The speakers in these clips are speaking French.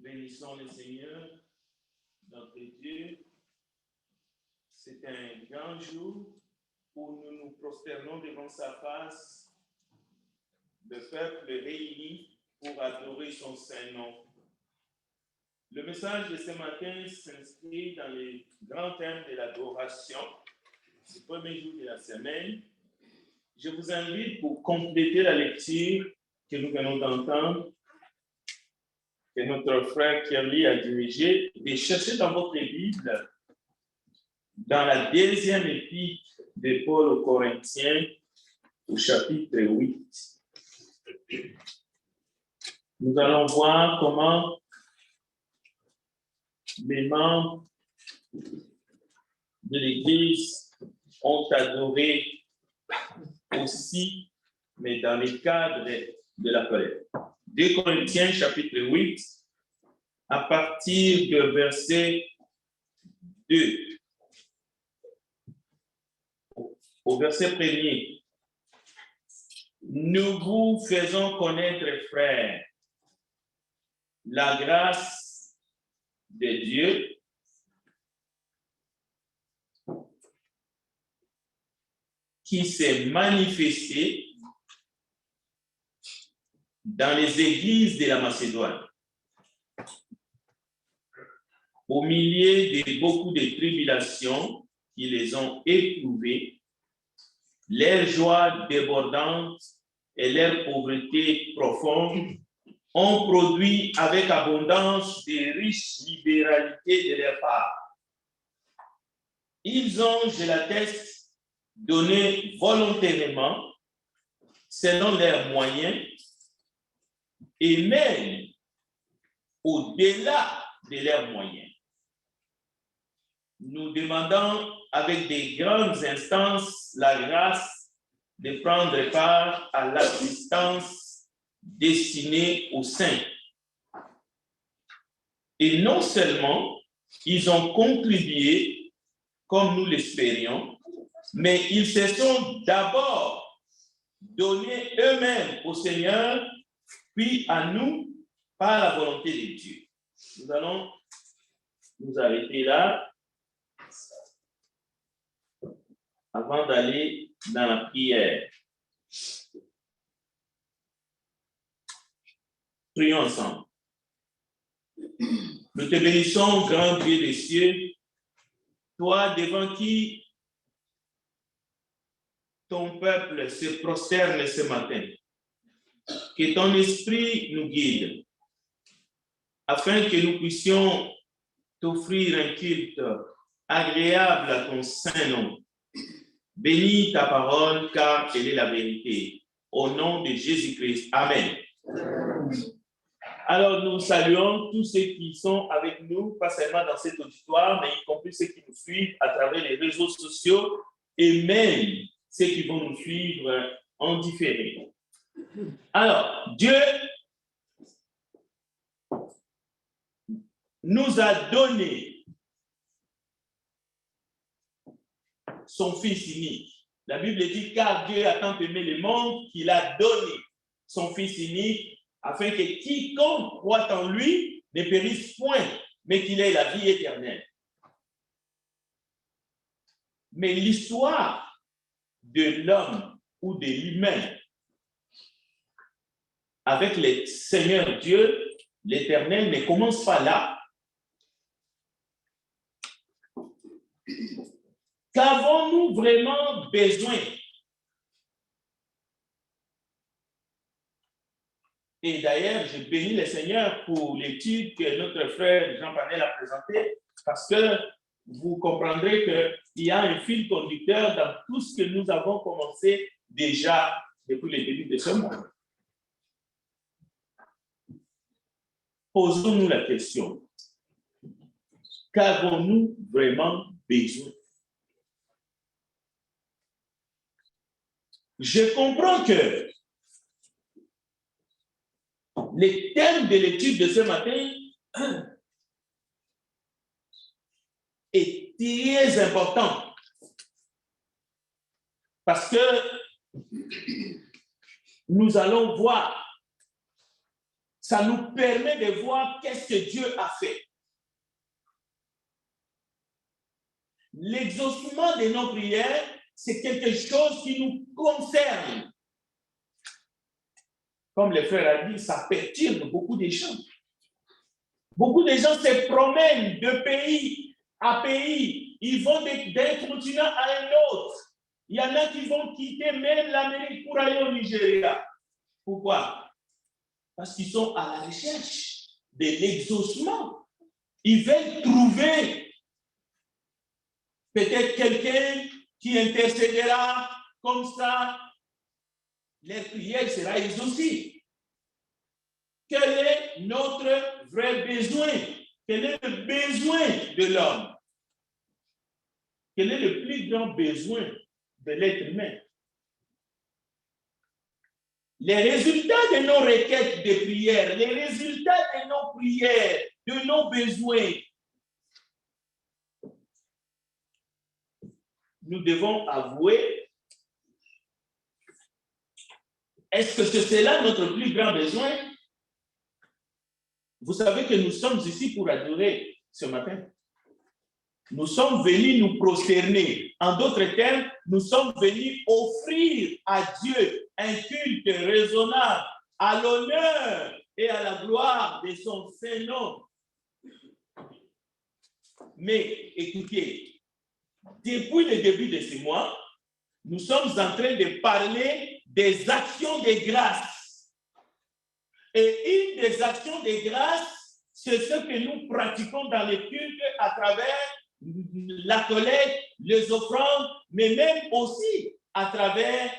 Bénissons le Seigneur, notre Dieu. C'est un grand jour où nous nous prosternons devant sa face, le peuple réuni pour adorer son Saint-Nom. Le message de ce matin s'inscrit dans les grands thèmes de l'adoration, ce premier jour de la semaine. Je vous invite pour compléter la lecture que nous venons d'entendre, que notre frère Kerly a dirigé, de chercher dans votre Bible, dans la deuxième épître de Paul aux Corinthiens, au chapitre 8. Nous allons voir comment les membres de l'Église ont adoré aussi, mais dans le cadre de la colère. 2 Corinthiens, chapitre 8, à partir du verset 2. Au verset 1er, nous vous faisons connaître, frères, la grâce de Dieu qui s'est manifestée dans les églises de la Macédoine, au milieu de beaucoup de tribulations qui les ont éprouvées. Leur joie débordante et leur pauvreté profonde ont produit avec abondance des riches libéralités de leur part. Ils ont, je l'atteste, donné volontairement, selon leurs moyens, et même au-delà de leurs moyens. Nous demandons avec des grandes instances la grâce de prendre part à l'assistance destinée aux saints. Et non seulement ils ont contribué comme nous l'espérions, mais ils se sont d'abord donnés eux-mêmes au Seigneur, puis à nous par la volonté de Dieu. Nous allons nous arrêter là avant d'aller dans la prière. Prions ensemble. Nous te bénissons, grand Dieu des cieux, toi devant qui ton peuple se prosterne ce matin. Que ton esprit nous guide, afin que nous puissions t'offrir un culte agréable à ton saint nom. Bénis ta parole, car elle est la vérité. Au nom de Jésus-Christ. Amen. Alors, nous saluons tous ceux qui sont avec nous, pas seulement dans cet auditoire, mais y compris ceux qui nous suivent à travers les réseaux sociaux et même ceux qui vont nous suivre en différé. Alors, Dieu nous a donné son Fils unique. La Bible dit, car Dieu a tant aimé le monde qu'il a donné son Fils unique, afin que quiconque croit en lui ne périsse point, mais qu'il ait la vie éternelle. Mais l'histoire de l'homme ou de l'humain avec le Seigneur Dieu, l'Éternel, ne commence pas là. Qu'avons-nous vraiment besoin? Et d'ailleurs, je bénis le Seigneur pour l'étude que notre frère Jean Panel a présentée, parce que vous comprendrez qu'il y a un fil conducteur dans tout ce que nous avons commencé déjà depuis le début de ce mois. Posons-nous la question. Qu'avons-nous vraiment besoin? Je comprends que le thème de l'étude de ce matin est très important parce que nous allons voir ça nous permet de voir qu'est-ce que Dieu a fait. L'exaucement de nos prières, c'est quelque chose qui nous concerne. Comme le frère a dit, ça perturbe beaucoup de gens. Beaucoup de gens se promènent de pays à pays. Ils vont d'un continent à un autre. Il y en a qui vont quitter même l'Amérique pour aller au Nigeria. Pourquoi? Parce qu'ils sont à la recherche de l'exaucement. Ils veulent trouver peut-être quelqu'un qui intercédera comme ça. Leur prière sera exaucée. Quel est notre vrai besoin? Quel est le besoin de l'homme? Quel est le plus grand besoin de l'être humain? Les résultats de nos requêtes de prière, les résultats de nos prières, de nos besoins, nous devons avouer, est-ce que c'est cela notre plus grand besoin? Vous savez que nous sommes ici pour adorer ce matin. Nous sommes venus nous prosterner. En d'autres termes, nous sommes venus offrir à Dieu un culte raisonnable, à l'honneur et à la gloire de son Saint-Nom. Mais écoutez, depuis le début de ce mois, nous sommes en train de parler des actions de grâce. Et une des actions de grâce, c'est ce que nous pratiquons dans les cultes à travers la collecte, les offrandes, mais même aussi à travers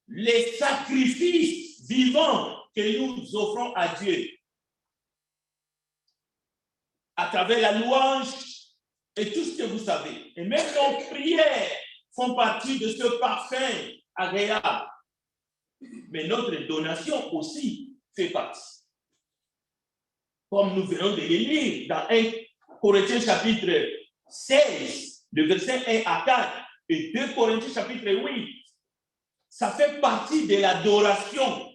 les sacrifices vivants que nous offrons à Dieu. À travers la louange et tout ce que vous savez. Et même nos prières font partie de ce parfum agréable. Mais notre donation aussi fait partie. Comme nous venons de le lire dans 1 Corinthiens chapitre 16, le verset 1 à 4, et 2 Corinthiens chapitre 8, ça fait partie de l'adoration.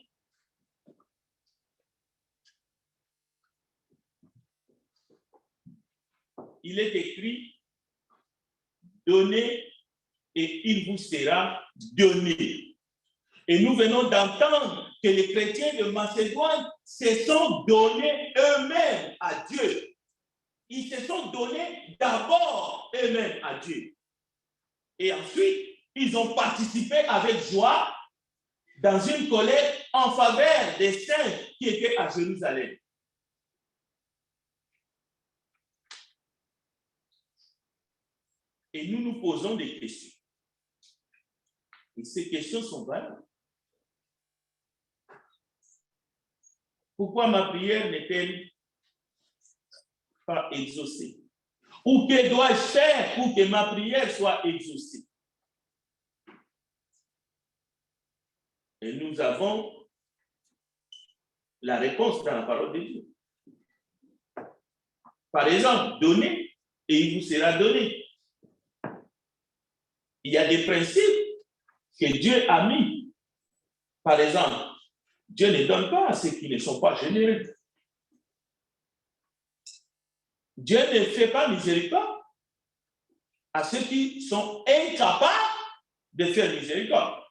Il est écrit, donnez et il vous sera donné. Et nous venons d'entendre que les chrétiens de Macédoine se sont donnés eux-mêmes à Dieu. Ils se sont donnés d'abord eux-mêmes à Dieu. Et ensuite, ils ont participé avec joie dans une collecte en faveur des saints qui étaient à Jérusalem. Et nous nous posons des questions. Et ces questions sont valables. Pourquoi ma prière n'est-elle pas exaucée? Ou que dois-je faire pour que ma prière soit exaucée? Et nous avons la réponse dans la parole de Dieu. Par exemple, donnez et il vous sera donné. Il y a des principes que Dieu a mis. Par exemple, Dieu ne donne pas à ceux qui ne sont pas généreux. Dieu ne fait pas miséricorde à ceux qui sont incapables de faire miséricorde.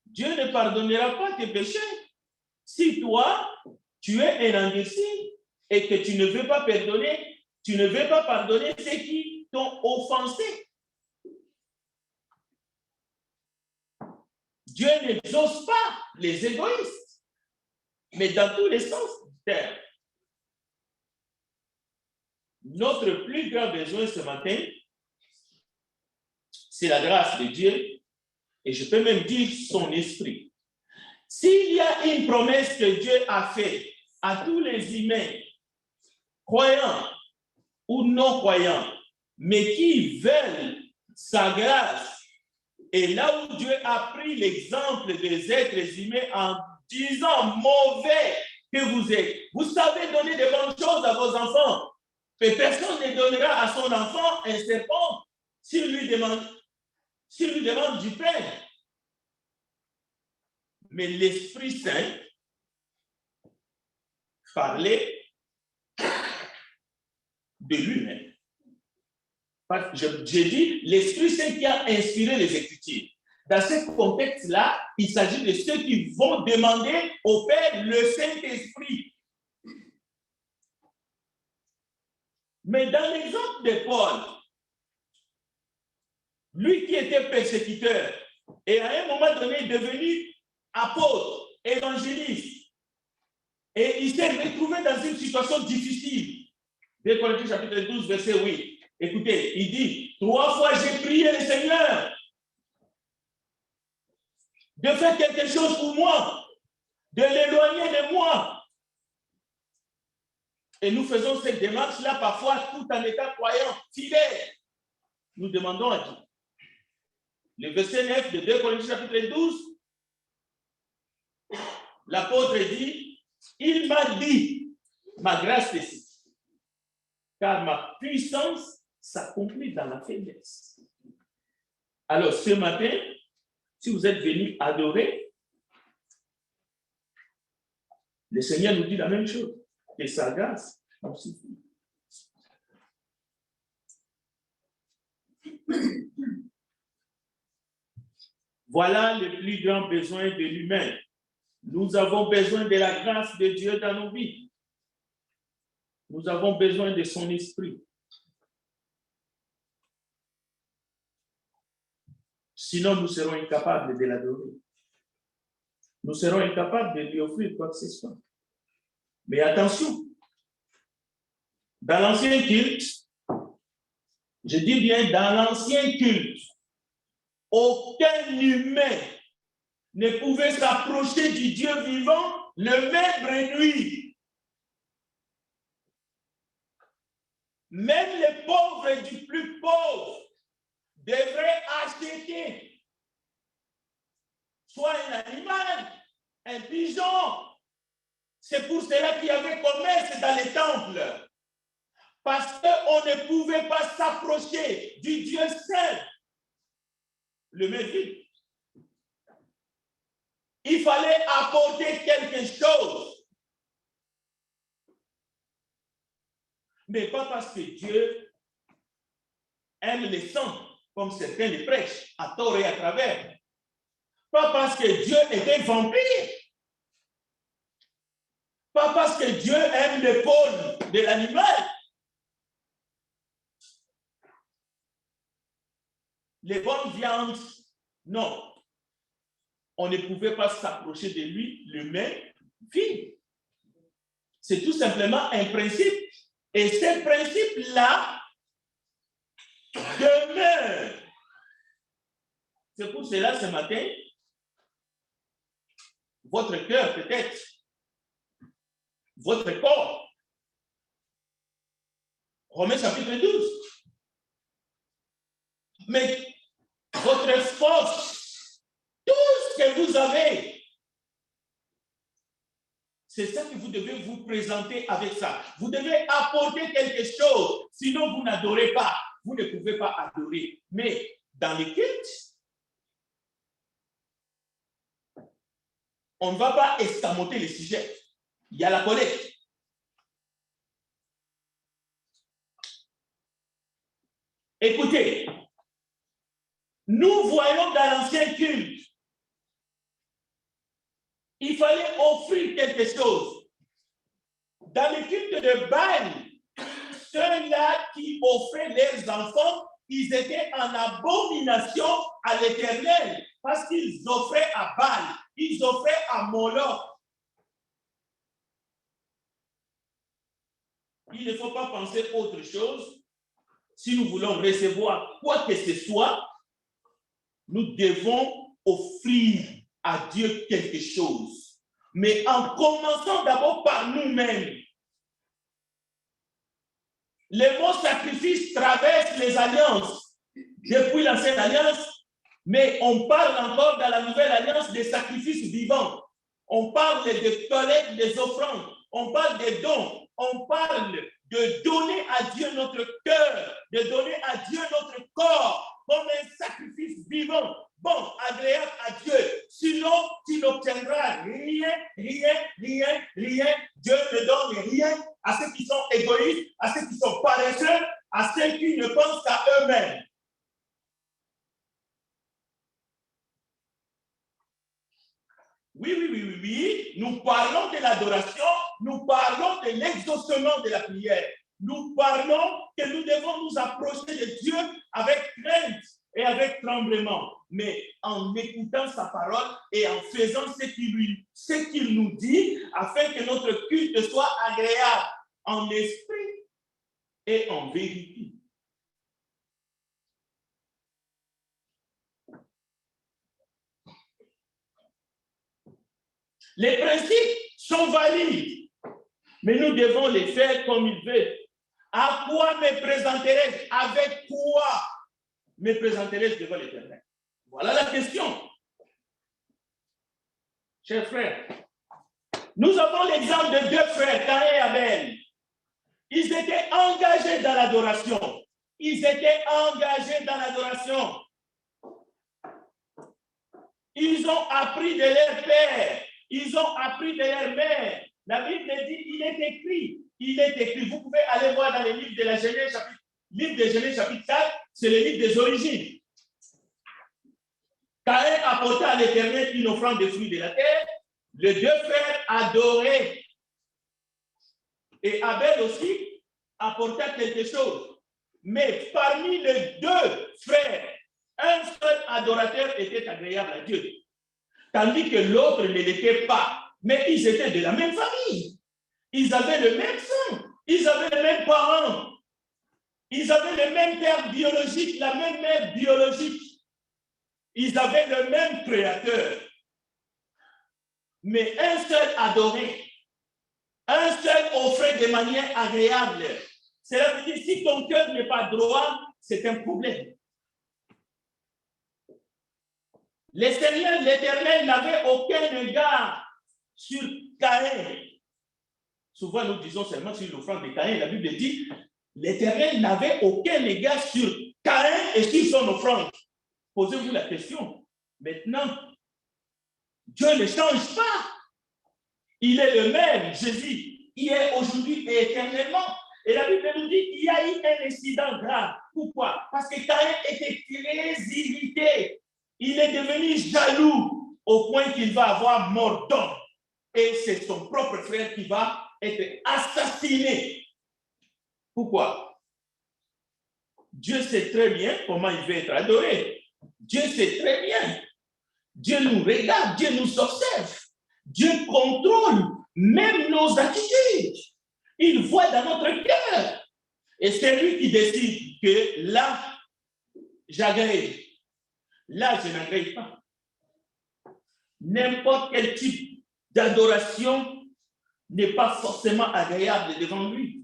Dieu ne pardonnera pas tes péchés si toi, tu es un endurci et que tu ne veux pas pardonner, ceux qui t'ont offensé. Dieu n'exauce pas les égoïstes, mais dans tous les sens du terme. Notre plus grand besoin ce matin, c'est la grâce de Dieu, et je peux même dire son esprit. S'il y a une promesse que Dieu a faite à tous les humains, croyants ou non croyants, mais qui veulent sa grâce, et là où Dieu a pris l'exemple des êtres humains en disant mauvais que vous êtes, vous savez donner de bonnes choses à vos enfants. Et personne ne donnera à son enfant un serpent s'il lui demande du pain. Mais l'Esprit Saint parler de lui-même. J'ai dit l'Esprit Saint qui a inspiré les Écritures. Dans ce contexte-là, il s'agit de ceux qui vont demander au Père le Saint-Esprit. Mais dans l'exemple de Paul, lui qui était persécuteur et à un moment donné est devenu apôtre, évangéliste, et il s'est retrouvé dans une situation difficile. 2 Corinthiens chapitre 12, verset 8. Écoutez, il dit, 3 fois j'ai prié le Seigneur de faire quelque chose pour moi, de l'éloigner de moi. Et nous faisons cette démarche-là parfois tout en étant croyants, fidèles. Nous demandons à Dieu. Le verset 9 de 2 Corinthiens chapitre 12, l'apôtre dit, il m'a dit, ma grâce est ici, car ma puissance s'accomplit dans la faiblesse. Alors ce matin, si vous êtes venus adorer, le Seigneur nous dit la même chose. Et sa grâce nous suffit. Voilà le plus grand besoin de l'humain. Nous avons besoin de la grâce de Dieu dans nos vies. Nous avons besoin de son esprit. Sinon, nous serons incapables de l'adorer. Nous serons incapables de lui offrir quoi que ce soit. Mais attention, dans l'ancien culte, je dis bien dans l'ancien culte, aucun humain ne pouvait s'approcher du Dieu vivant le même nuit. Même les pauvres du plus pauvre devraient acheter soit un animal, un pigeon. C'est pour cela qu'il y avait commerce dans les temples. Parce qu'on ne pouvait pas s'approcher du Dieu saint. Le même. Il fallait apporter quelque chose. Mais pas parce que Dieu aime les saints, comme certains les prêchent, à tort et à travers. Pas parce que Dieu était vampire. Pas parce que Dieu aime les pôles de l'animal. Les bonnes viandes, non. On ne pouvait pas s'approcher de lui le même vie. C'est tout simplement un principe. Et ce principe-là demeure. C'est pour cela, ce matin, votre cœur peut-être, votre corps. Romains chapitre 12. Mais votre force, tout ce que vous avez, c'est ça que vous devez vous présenter avec ça. Vous devez apporter quelque chose, sinon vous n'adorez pas. Vous ne pouvez pas adorer. Mais dans les cultes, on ne va pas escamoter les sujets. Il y a la collecte. Écoutez, nous voyons dans l'ancien culte, il fallait offrir quelque chose. Dans le culte de Baal, ceux-là qui offraient leurs enfants, ils étaient en abomination à l'Éternel parce qu'ils offraient à Baal, ils offraient à Moloch. Il ne faut pas penser autre chose. Si nous voulons recevoir quoi que ce soit, nous devons offrir à Dieu quelque chose. Mais en commençant d'abord par nous-mêmes. Le mot sacrifice traverse les alliances. Depuis l'ancienne alliance, mais on parle encore dans la nouvelle alliance des sacrifices vivants. On parle de collecte des offrandes. On parle des dons. On parle de donner à Dieu notre cœur, de donner à Dieu notre corps comme un sacrifice vivant. bon, agréable à Dieu. Sinon, tu n'obtiendras rien. Dieu ne donne rien à ceux qui sont égoïstes, à ceux qui sont paresseux, à ceux qui ne pensent qu'à eux-mêmes. Oui, nous parlons de l'adoration, nous parlons de l'exaucement de la prière. Nous parlons que nous devons nous approcher de Dieu avec crainte et avec tremblement, mais en écoutant sa parole et en faisant ce qu'il nous dit, afin que notre culte soit agréable en esprit et en vérité. Les principes sont valides, mais nous devons les faire comme il veut. À quoi me présenterai-je? Avec quoi me présenterai-je devant l'Éternel? Voilà la question. Chers frères, nous avons l'exemple de deux frères, Caïn et Abel. Ils étaient engagés dans l'adoration. Ils ont appris de leur père. Ils ont appris de leur mère. La Bible dit, il est écrit. Vous pouvez aller voir dans le livre de la Genèse, chapitre 4, c'est le livre des origines. Caïn apporta à l'Éternel une offrande de fruits de la terre. Les deux frères adoraient. Et Abel aussi apporta quelque chose. Mais parmi les deux frères, un seul adorateur était agréable à Dieu, tandis que l'autre ne l'était pas. Mais ils étaient de la même famille. Ils avaient le même sang. Ils avaient les mêmes parents. Ils avaient le même père biologique, la même mère biologique. Ils avaient le même créateur. Mais un seul adorait. Un seul offrait de manière agréable. Cela veut dire, si ton cœur n'est pas droit, c'est un problème. Le Seigneur, l'Éternel, n'avait aucun égard sur Caïn. Souvent, nous disons seulement sur l'offrande de Caïn. La Bible dit, l'Éternel n'avait aucun égard sur Caïn et sur son offrande. Posez-vous la question. Maintenant, Dieu ne change pas. Il est le même, Jésus, hier, aujourd'hui et éternellement. Et la Bible nous dit qu'il y a eu un incident grave. Pourquoi? Parce que Caïn était très irrité. Il est devenu jaloux au point qu'il va avoir mort d'homme. Et c'est son propre frère qui va être assassiné. Pourquoi? Dieu sait très bien comment il veut être adoré. Dieu sait très bien. Dieu nous regarde, Dieu nous observe. Dieu contrôle même nos attitudes. Il voit dans notre cœur. Et c'est lui qui décide que là, j'agrée. Là, je n'agrée pas. N'importe quel type d'adoration n'est pas forcément agréable devant lui.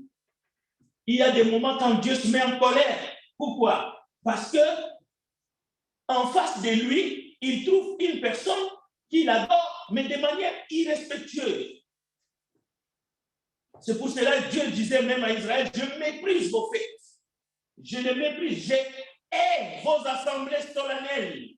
Il y a des moments quand Dieu se met en colère. Pourquoi? Parce que en face de lui, il trouve une personne qu'il adore, mais de manière irrespectueuse. C'est pour cela que Dieu disait même à Israël, je méprise vos fêtes. Je les méprise. Je hais vos assemblées solennelles.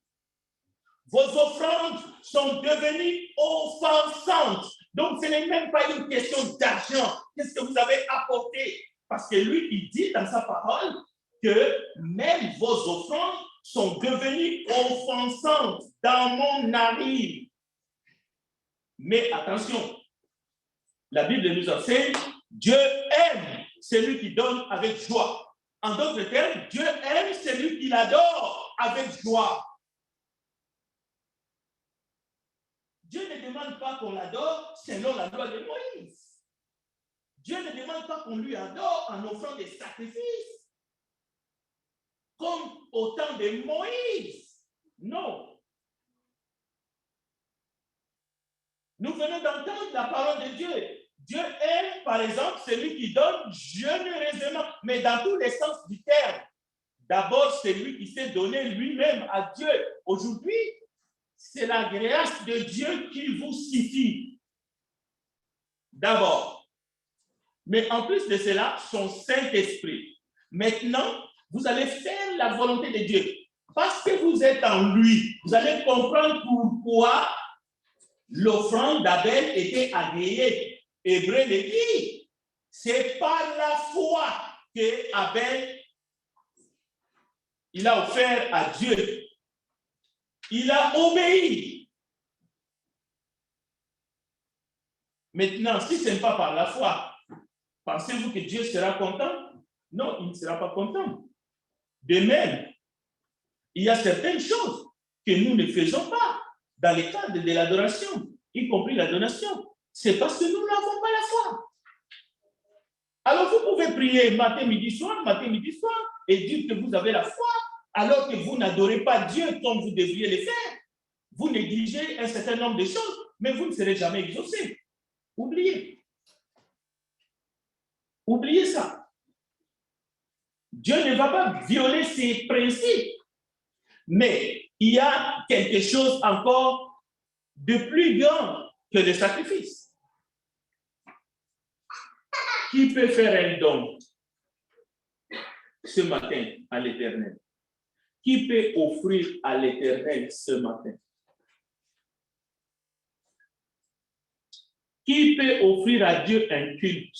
Vos offrandes sont devenues offensantes. Donc, ce n'est même pas une question d'argent. Qu'est-ce que vous avez apporté? Parce que lui, il dit dans sa parole que même vos offrandes sont devenues offensantes dans mon narine. Mais attention, la Bible nous enseigne, Dieu aime celui qui donne avec joie. En d'autres termes, Dieu aime celui qui l'adore avec joie. Dieu ne demande pas qu'on l'adore selon la loi de Moïse. Dieu ne demande pas qu'on lui adore en offrant des sacrifices, comme au temps de Moïse. Non. Nous venons d'entendre la parole de Dieu. Dieu aime, par exemple, celui qui donne généreusement, mais dans tous les sens du terme. D'abord, celui qui s'est donné lui-même à Dieu. Aujourd'hui, c'est la grâce de Dieu qui vous suffit. D'abord. Mais en plus de cela, son Saint-Esprit. Maintenant, vous allez faire la volonté de Dieu. Parce que vous êtes en lui, vous allez comprendre pourquoi l'offrande d'Abel était agréée. Hébreu le dit, c'est par la foi que Abel, il a offert à Dieu. Il a obéi. Maintenant, si ce n'est pas par la foi, pensez-vous que Dieu sera content? Non, il ne sera pas content. De même, il y a certaines choses que nous ne faisons pas dans le cadre de l'adoration, y compris l'adoration. C'est parce que nous n'avons pas la foi. Alors vous pouvez prier matin, midi, soir, et dire que vous avez la foi, alors que vous n'adorez pas Dieu comme vous devriez le faire. Vous négligez un certain nombre de choses, mais vous ne serez jamais exaucé. Oubliez. Oubliez ça. Dieu ne va pas violer ses principes. Mais il y a quelque chose encore de plus grand que le sacrifice. Qui peut faire un don ce matin à l'Éternel? Qui peut offrir à l'Éternel ce matin? Qui peut offrir à Dieu un culte?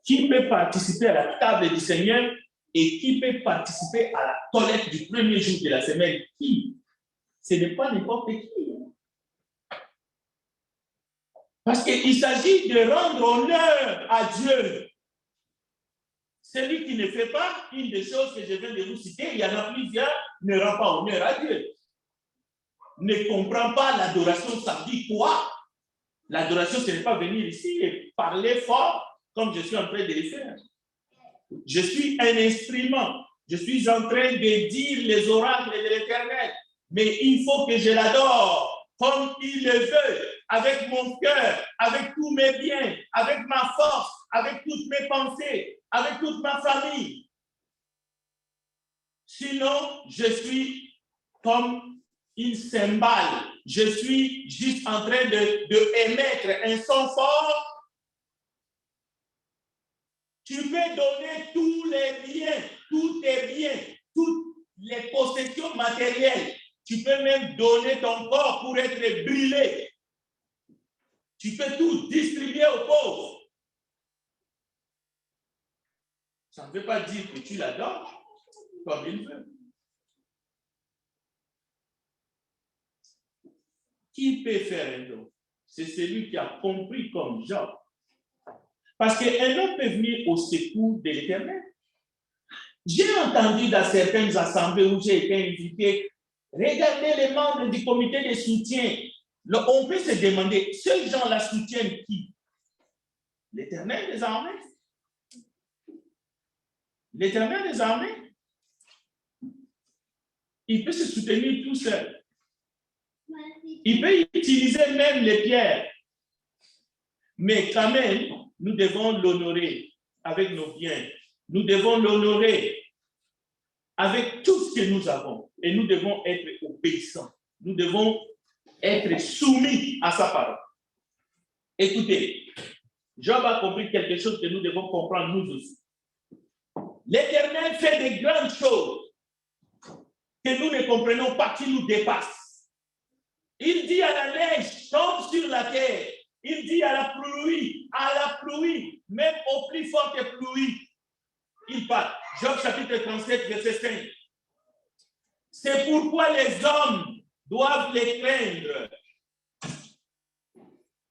Qui peut participer à la table du Seigneur et qui peut participer à la collecte du premier jour de la semaine? Qui? Ce n'est pas n'importe qui. Parce qu'il s'agit de rendre honneur à Dieu. Celui qui ne fait pas une des choses que je viens de vous citer, il y en a plusieurs, ne rend pas honneur à Dieu. Ne comprend pas l'adoration, ça dit quoi? L'adoration, ce n'est pas venir ici et parler fort comme je suis en train de le faire. Je suis un instrument. Je suis en train de dire les oracles de l'Éternel. Mais il faut que je l'adore comme il le veut, avec mon cœur, avec tous mes biens, avec ma force, avec toutes mes pensées, avec toute ma famille. Sinon, je suis comme une cymbale. Je suis juste en train de émettre un son fort. Tu peux donner tous les biens, tous tes biens, toutes les possessions matérielles. Tu peux même donner ton corps pour être brûlé. Tu peux tout distribuer aux pauvres. Ça ne veut pas dire que tu l'adores comme il veut. Qui peut faire un don? C'est celui qui a compris comme Job. Parce qu'un homme peut venir au secours de l'Éternel. J'ai entendu dans certaines assemblées où j'ai été invité, regardez les membres du comité de soutien. On peut se demander, ces gens-là soutiennent qui? L'Éternel des armées? L'Éternel des armées? Il peut se soutenir tout seul. Il peut utiliser même les pierres. Mais quand même, nous devons l'honorer avec nos biens. Nous devons l'honorer avec tout ce que nous avons. Et nous devons être obéissants. Nous devons être soumis à sa parole. Écoutez, Job a compris quelque chose que nous devons comprendre nous aussi. L'Éternel fait de grandes choses que nous ne comprenons pas, qui nous dépassent. Il dit à la neige, tombe sur la terre. Il dit à la pluie, même aux plus fortes pluies. Il parle. Job chapitre 37, verset 5. C'est pourquoi les hommes doivent les craindre.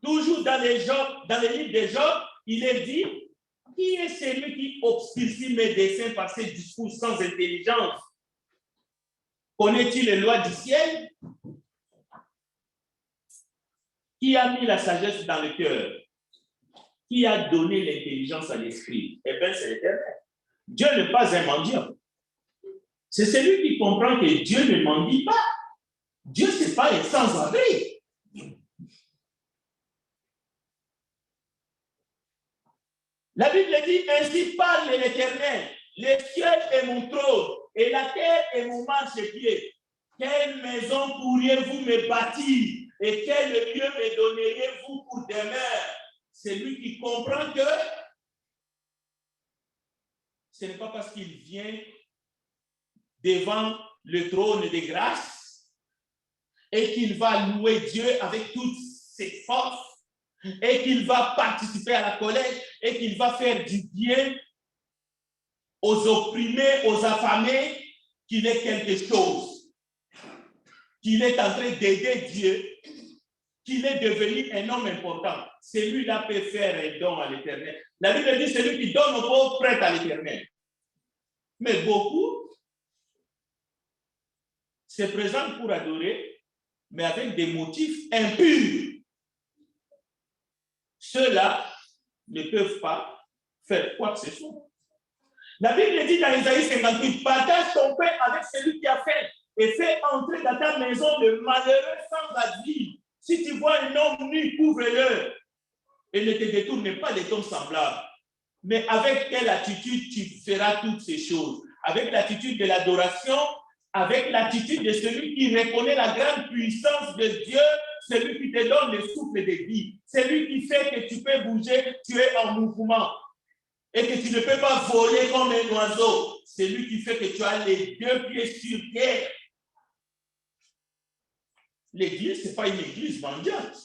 Toujours dans les livres de Job, il est dit, qui est celui qui obscurcit mes desseins par ses discours sans intelligence? Connaît-il les lois du ciel? Qui a mis la sagesse dans le cœur? Qui a donné l'intelligence à l'esprit? Eh bien, c'est l'Éternel. Dieu n'est pas un mendiant. C'est celui qui comprend que Dieu ne mendie pas. Dieu, ce n'est pas un sans-abri. La Bible dit, ainsi parle l'Éternel. Le ciel est mon trône et la terre est mon marchepied. Quelle maison pourriez-vous me bâtir et quel lieu me donneriez-vous pour demeure? C'est lui qui comprend que ce n'est pas parce qu'il vient devant le trône de grâce et qu'il va louer Dieu avec toutes ses forces et qu'il va participer à la collecte et qu'il va faire du bien aux opprimés, aux affamés, qu'il est quelque chose, qu'il est en train d'aider Dieu, qu'il est devenu un homme important. Celui-là peut faire un don à l'Éternel. La Bible dit celui qui donne aux pauvres prête à l'Éternel. Mais beaucoup se présentent pour adorer, mais avec des motifs impurs. Ceux-là ne peuvent pas faire quoi que ce soit. La Bible dit dans Isaïe 58, partage ton pain avec celui qui a faim et fais entrer dans ta maison le malheureux sans asile. Si tu vois un homme nu, couvre-le et ne te détourne pas de ton semblable. Mais avec quelle attitude tu feras toutes ces choses? Avec l'attitude de l'adoration, avec l'attitude de celui qui reconnaît la grande puissance de Dieu, celui qui te donne le souffle de vie, celui qui fait que tu peux bouger, tu es en mouvement et que tu ne peux pas voler comme un oiseau, celui qui fait que tu as les deux pieds sur terre. L'église, ce n'est pas une église mendiante.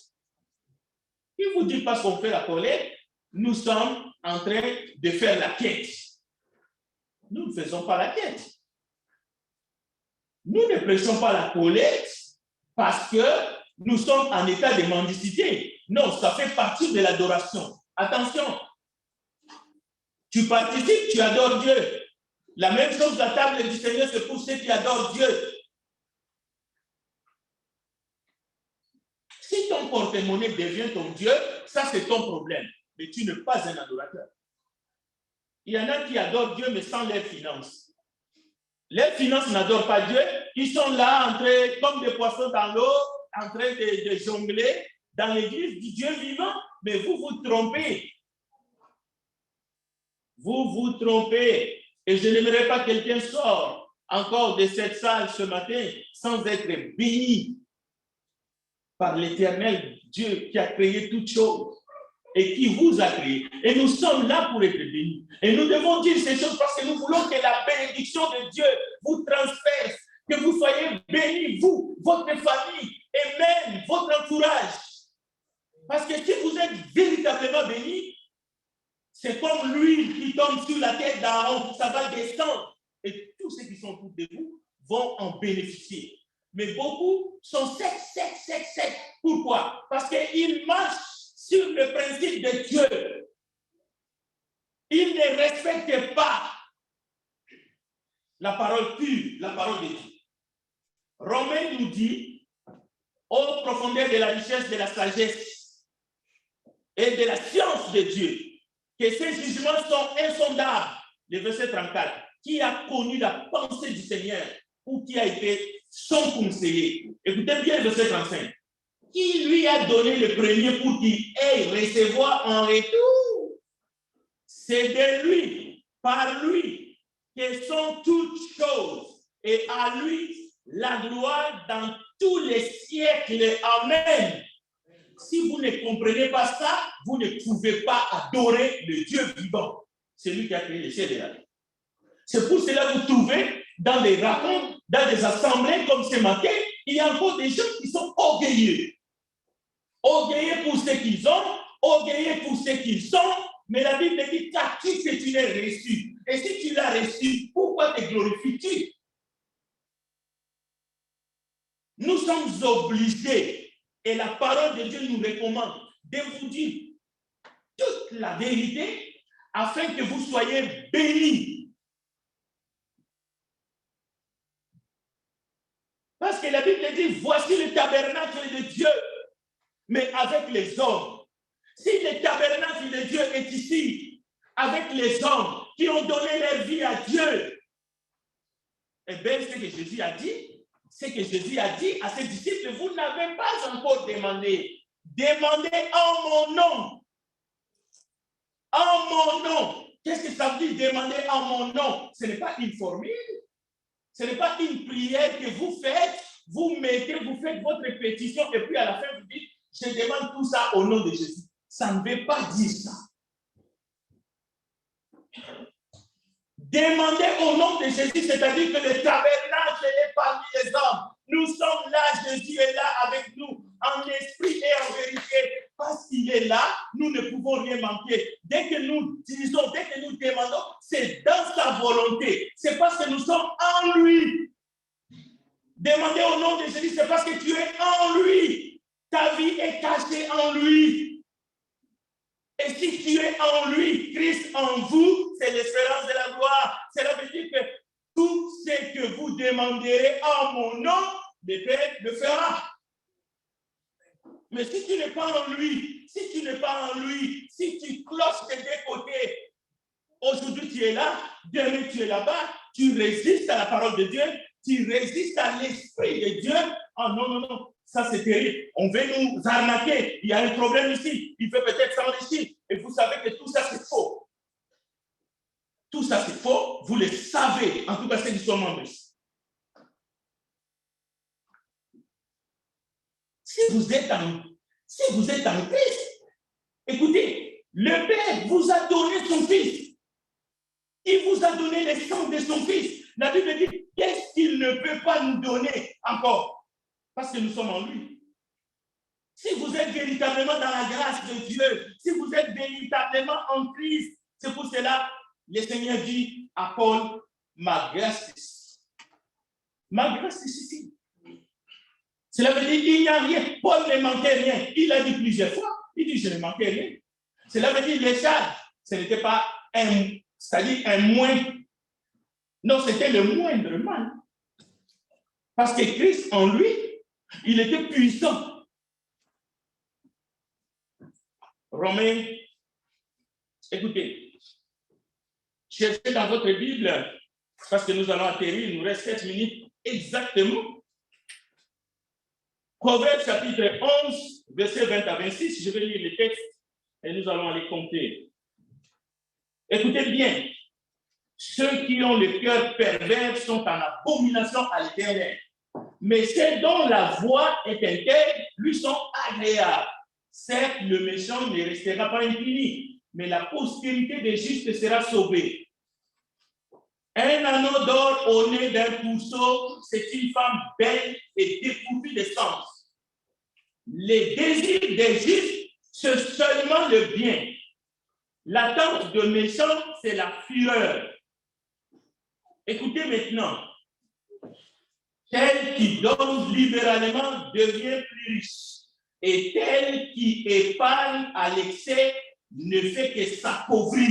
Il vous dit parce qu'on fait la collecte, nous sommes en train de faire la quête. Nous ne faisons pas la quête. Nous ne prêchons pas la collecte parce que nous sommes en état de mendicité. Non, ça fait partie de l'adoration. Attention, tu participes, tu adores Dieu. La même chose, la table du Seigneur, c'est pour ceux qui adorent Dieu. Si ton porte-monnaie devient ton Dieu, ça c'est ton problème. Mais tu n'es pas un adorateur. Il y en a qui adorent Dieu, mais sans leurs finances. Leurs finances n'adorent pas Dieu. Ils sont là, entrés comme des poissons dans l'eau, en train de jongler dans l'église du Dieu vivant. Mais vous vous trompez. Vous vous trompez. Et je n'aimerais pas que quelqu'un sorte encore de cette salle ce matin sans être béni par l'Éternel Dieu qui a créé toutes choses et qui vous a créé. Et nous sommes là pour être bénis. Et nous devons dire ces choses parce que nous voulons que la bénédiction de Dieu vous transperce, que vous soyez bénis, vous, votre famille et même votre entourage. Parce que si vous êtes véritablement bénis, c'est comme l'huile qui tombe sur la tête d'Aaron, ça va descendre. Et tous ceux qui sont autour de vous vont en bénéficier. Mais beaucoup sont secs. Pourquoi? Parce qu'ils marchent sur le principe de Dieu. Ils ne respectent pas la parole pure, la parole de Dieu. Romain nous dit, ô profondeur de la richesse, de la sagesse et de la science de Dieu, que ces jugements sont insondables. Le verset 34. Qui a connu la pensée du Seigneur ou qui a été son conseiller? Écoutez bien le verset 35. Qui lui a donné le premier pour qu'il ait recevoir en retour? C'est de lui, par lui, que sont toutes choses, et à lui la gloire dans tous les siècles. Amen. Si vous ne comprenez pas ça, vous ne pouvez pas adorer le Dieu vivant. C'est lui qui a créé les cieux et la terre. C'est pour cela que vous trouvez dans des rapports, dans des assemblées comme ce matin, il y a encore des gens qui sont orgueilleux. Orgueilleux pour ce qu'ils ont, orgueilleux pour ce qu'ils sont, mais la Bible dit qu'as-tu que tu l'as reçu? Et si tu l'as reçu, pourquoi te glorifies-tu? Nous sommes obligés, et la parole de Dieu nous recommande de vous dire toute la vérité afin que vous soyez bénis. Parce que la Bible dit, voici le tabernacle de Dieu, mais avec les hommes. Si le tabernacle de Dieu est ici, avec les hommes qui ont donné leur vie à Dieu, eh bien, ce que Jésus a dit à ses disciples, vous n'avez pas encore demandé. Demandez en mon nom. En mon nom. Qu'est-ce que ça veut dire demander en mon nom? Ce n'est pas une formule. Ce n'est pas une prière que vous faites. Vous mettez, vous faites votre pétition et puis à la fin vous dites, je demande tout ça au nom de Jésus. Ça ne veut pas dire ça. Demandez au nom de Jésus, c'est-à-dire que le tabernacle est parmi les hommes. Nous sommes là, Jésus est là avec nous, en esprit et en vérité. Parce qu'il est là, nous ne pouvons rien manquer. Dès que nous disons, dès que nous demandons, c'est dans sa volonté. C'est parce que nous sommes en lui. Demandez au nom de Jésus, c'est parce que tu es en lui. Ta vie est cachée en lui. Et si tu es en lui, Christ en vous, c'est l'espérance de la gloire. Cela veut dire que tout ce que vous demanderez en mon nom, le Père le fera. Mais si tu n'es pas en lui, si tu n'es pas en lui, si tu cloches des deux côtés, aujourd'hui tu es là, demain tu es là-bas, tu résistes à la parole de Dieu, tu résistes à l'esprit de Dieu. Ah non, non, non, ça c'est terrible. On veut nous arnaquer. Il y a un problème ici. Il veut peut-être s'enrichir. Et vous savez que tout ça c'est faux. Tout ça c'est faux. Vous le savez. En tout cas, ceux qui sont membres. Si vous êtes en Christ, écoutez, le Père vous a donné son Fils. Il vous a donné le sang de son Fils. La Bible dit, qu'est-ce qu'il ne peut pas nous donner encore? Parce que nous sommes en lui. Si vous êtes véritablement dans la grâce de Dieu, si vous êtes véritablement en Christ, c'est pour cela le Seigneur dit à Paul, ma grâce est ici. Ma grâce est ici. Cela veut dire qu'il n'y a rien. Paul ne manquait rien. Il a dit plusieurs fois. Il dit, je ne manquais rien. Cela veut dire les charges, ce n'était pas c'est-à-dire un moindre. Non, c'était le moindre mal. Parce que Christ, en lui, il était puissant. Romains, écoutez, cherchez dans votre Bible, parce que nous allons atterrir, il nous reste 7 minutes exactement. Proverbe chapitre 11, verset 20 à 26, je vais lire le texte et nous allons aller compter. Écoutez bien, ceux qui ont le cœur pervers sont en abomination à l'Éternel, mais ceux dont la voix est intègre lui sont agréables. Certes, le méchant ne restera pas impuni, mais la postérité des justes sera sauvée. Un anneau d'or au nez d'un pourceau, c'est une femme belle et dépourvue de sens. Les désirs des justes, c'est seulement le bien. L'attente de méchant, c'est la fureur. Écoutez maintenant. Tel qui donne libéralement devient plus riche, et tel qui épargne à l'excès ne fait que s'appauvrir.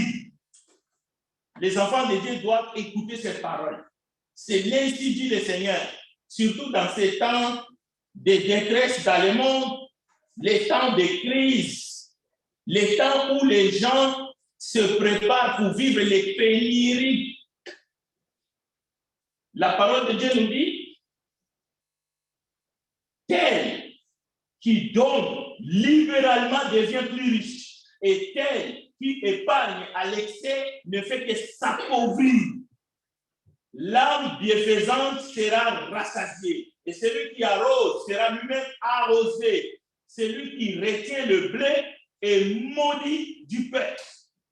Les enfants de Dieu doivent écouter ces paroles. C'est l'ainsi dit le Seigneur, surtout dans ces temps de détresse dans le monde, les temps de crise, les temps où les gens se préparent pour vivre les pénuries. La parole de Dieu nous dit, tel qui donne libéralement devient plus riche, et tel qui épargne à l'excès ne fait que s'appauvrir. L'âme bienfaisante sera rassasiée, et celui qui arrose sera lui-même arrosé. Celui qui retient le blé est maudit du peuple,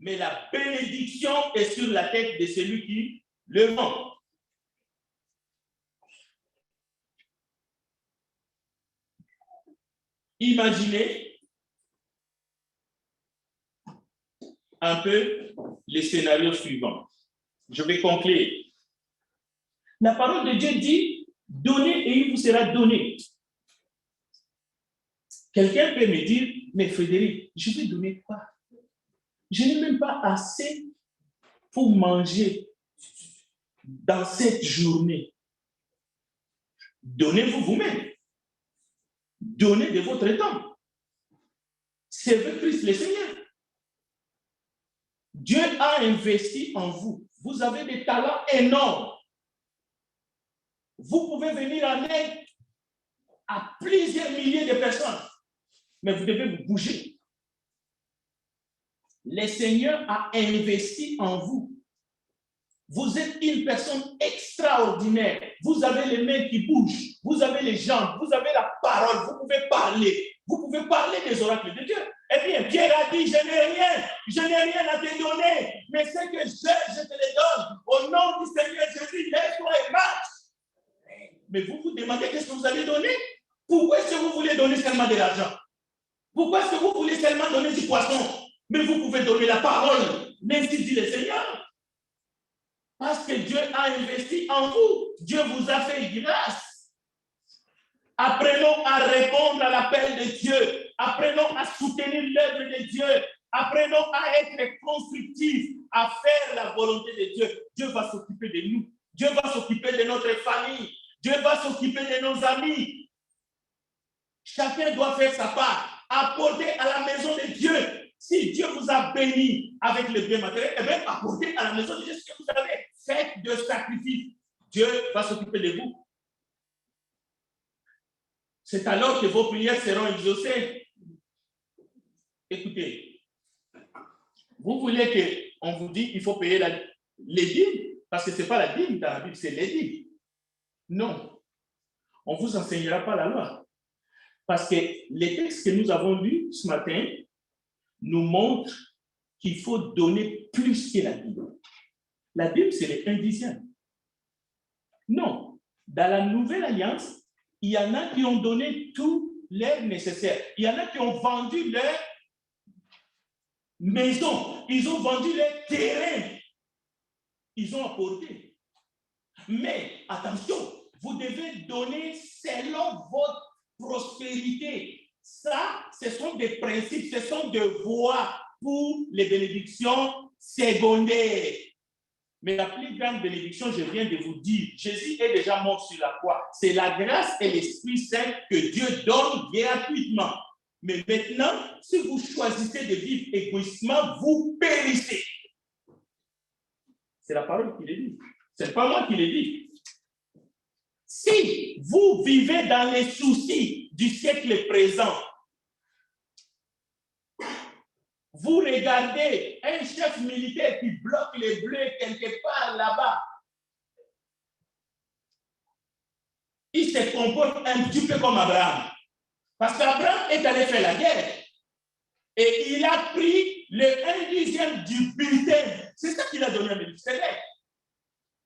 mais la bénédiction est sur la tête de celui qui le vend. Imaginez un peu les scénarios suivants. Je vais conclure. La parole de Dieu dit, donnez et il vous sera donné. Quelqu'un peut me dire, mais Frédéric, je vais donner quoi? Je n'ai même pas assez pour manger dans cette journée. Donnez-vous vous-même. Donnez de votre temps. Servez Christ le Seigneur. Dieu a investi en vous. Vous avez des talents énormes. Vous pouvez venir en aide à plusieurs milliers de personnes. Mais vous devez vous bouger. Le Seigneur a investi en vous. Vous êtes une personne extraordinaire. Vous avez les mains qui bougent. Vous avez les jambes. Vous avez la parole. Vous pouvez parler. Vous pouvez parler des oracles de Dieu. Eh bien, Pierre a dit, je n'ai rien à te donner, mais ce que je te le donne. Au nom du Seigneur Jésus, lève-toi et marche. Mais vous vous demandez qu'est-ce que vous allez donner? Pourquoi est-ce que vous voulez donner seulement de l'argent? Pourquoi est-ce que vous voulez seulement donner du poisson? Mais vous pouvez donner la parole, ainsi dit le Seigneur. Parce que Dieu a investi en vous. Dieu vous a fait grâce. Apprenons à répondre à l'appel de Dieu. Apprenons à soutenir l'œuvre de Dieu. Apprenons à être constructifs, à faire la volonté de Dieu. Dieu va s'occuper de nous. Dieu va s'occuper de notre famille. Dieu va s'occuper de nos amis. Chacun doit faire sa part. Apporter à la maison de Dieu. Si Dieu vous a béni avec le bien matériel, eh bien, apportez à la maison de Dieu ce que vous avez. Faites de sacrifices. Dieu va s'occuper de vous. C'est alors que vos prières seront exaucées. Écoutez, vous voulez qu'on vous dise qu'il faut payer les dîmes, parce que ce n'est pas la dîme dans la Bible, c'est les dîmes. Non, on ne vous enseignera pas la loi. Parce que les textes que nous avons lus ce matin nous montrent qu'il faut donner plus que la dîme. La dîme, c'est les 1/10. Non, dans la nouvelle alliance, il y en a qui ont donné tout leur nécessaire. Il y en a qui ont vendu leur maison. Ils ont vendu leur terrain. Ils ont apporté. Mais attention, vous devez donner selon votre prospérité. Ça, ce sont des principes, ce sont des voies pour les bénédictions secondaires. Mais la plus grande bénédiction, je viens de vous dire, Jésus est déjà mort sur la croix. C'est la grâce et l'Esprit Saint que Dieu donne gratuitement. Mais maintenant, si vous choisissez de vivre égoïstement, vous périssez. C'est la parole qui le dit. Ce n'est pas moi qui le dis. Si vous vivez dans les soucis du siècle présent, vous regardez un chef militaire qui bloque les bleus quelque part là-bas. Il se comporte un petit peu comme Abraham. Parce qu'Abraham est allé faire la guerre. Et il a pris le 1/10 du bulletin. C'est ça qu'il a donné à Melchisedec.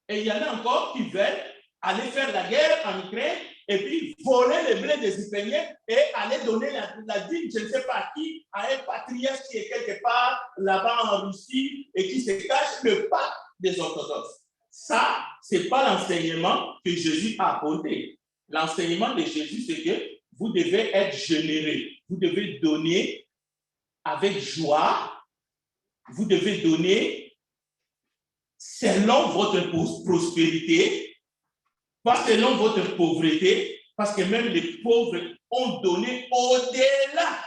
Et il y en a encore qui veulent aller faire la guerre en Ukraine et puis voler les blés des Ukrainiens et aller donner la dîme, je ne sais pas à qui, à un patriarche qui est quelque part là-bas en Russie et qui se cache le pape des orthodoxes. Ça, ce n'est pas l'enseignement que Jésus a apporté. L'enseignement de Jésus, c'est que vous devez être généreux. Vous devez donner avec joie. Vous devez donner selon votre prospérité, pas selon votre pauvreté, parce que même les pauvres ont donné au-delà.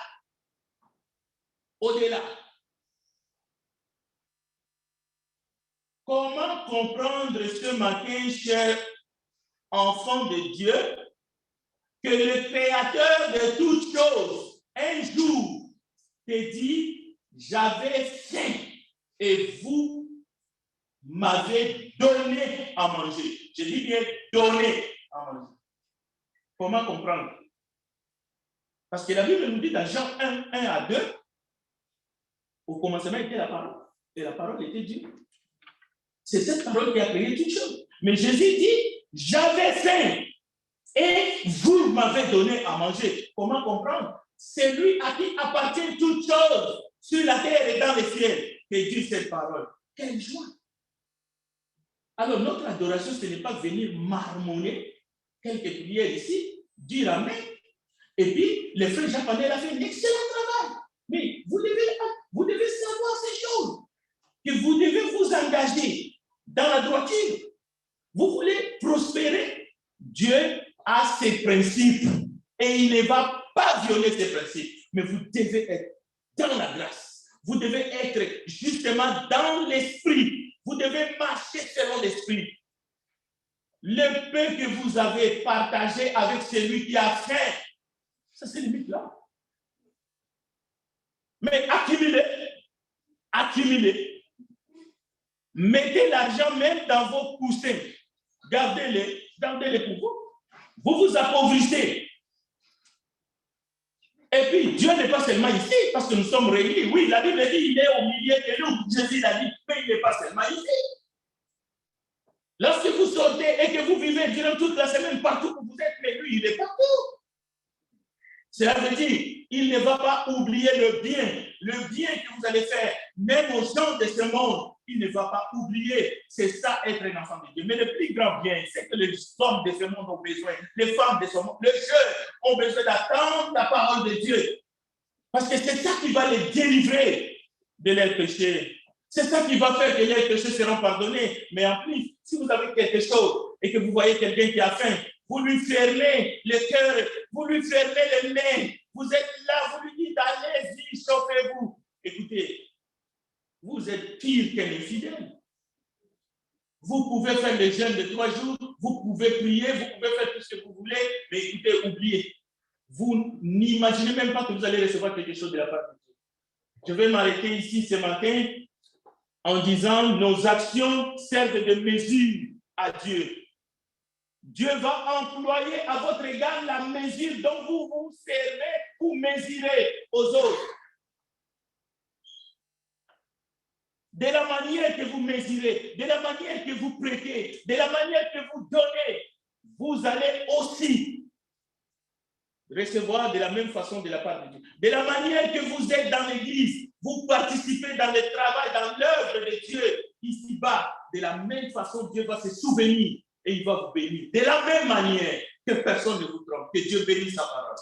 Au-delà. Comment comprendre ce matin, chers enfants de Dieu, que le Créateur de toutes choses, un jour, te dit, j'avais faim et vous m'avez donné à manger. Je dis bien donné à manger. Comment comprendre? Parce que la Bible nous dit dans Jean 1:1-2, au commencement était la parole, et la parole était Dieu. C'est cette parole qui a créé toutes choses. Mais Jésus dit, j'avais faim et vous m'avez donné à manger. Comment comprendre? C'est lui à qui appartient toutes choses sur la terre et dans les ciels. Et dit cette parole. Quelle joie! Alors, notre adoration, ce n'est pas venir marmonner quelques prières ici, dire Amen. Et puis, le frère Japonais a fait un excellent travail. Mais vous devez savoir ces choses. Que vous devez vous engager dans la droiture. Vous voulez prospérer. Dieu a ses principes. Et il ne va pas violer ses principes. Mais vous devez être dans la grâce. Vous devez être justement dans l'esprit. Vous devez marcher selon l'esprit. Le peu que vous avez partagé avec celui qui a faim, ça c'est limite là. Mais accumulez. Mettez l'argent même dans vos coussins. Gardez-les pour vous. Vous vous appauvrissez. Et puis, Dieu n'est pas seulement ici, parce que nous sommes réunis. Oui, la Bible dit, il est au milieu de nous. Jésus l'a dit, mais il n'est pas seulement ici. Lorsque vous sortez et que vous vivez durant toute la semaine partout où vous êtes, mais lui, il est partout. Cela veut dire, il ne va pas oublier le bien que vous allez faire, même aux gens de ce monde, il ne va pas oublier. C'est ça, être un enfant de Dieu. Mais le plus grand bien, c'est que les hommes de ce monde ont besoin, les femmes de ce monde, les jeunes ont besoin d'attendre la parole de Dieu. Parce que c'est ça qui va les délivrer de leurs péchés. C'est ça qui va faire que leurs péchés seront pardonnés. Mais en plus, si vous avez quelque chose et que vous voyez quelqu'un qui a faim, vous lui fermez le cœur, vous lui fermez les mains, vous êtes là, vous lui dites, allez-y, chauffez-vous. Écoutez, vous êtes pire qu'un infidèle. Vous pouvez faire le jeûne de 3 jours, vous pouvez prier, vous pouvez faire tout ce que vous voulez, mais écoutez, oubliez. Vous n'imaginez même pas que vous allez recevoir quelque chose de la part de Dieu. Je vais m'arrêter ici ce matin en disant nos actions servent de mesure à Dieu. Dieu va employer à votre égard la mesure dont vous vous servez pour mesurer aux autres. De la manière que vous mesurez, de la manière que vous prêtez, de la manière que vous donnez, vous allez aussi recevoir de la même façon de la part de Dieu. De la manière que vous êtes dans l'église, vous participez dans le travail, dans l'œuvre de Dieu, ici-bas, de la même façon, Dieu va se souvenir et il va vous bénir. De la même manière, que personne ne vous trompe, que Dieu bénisse sa parole.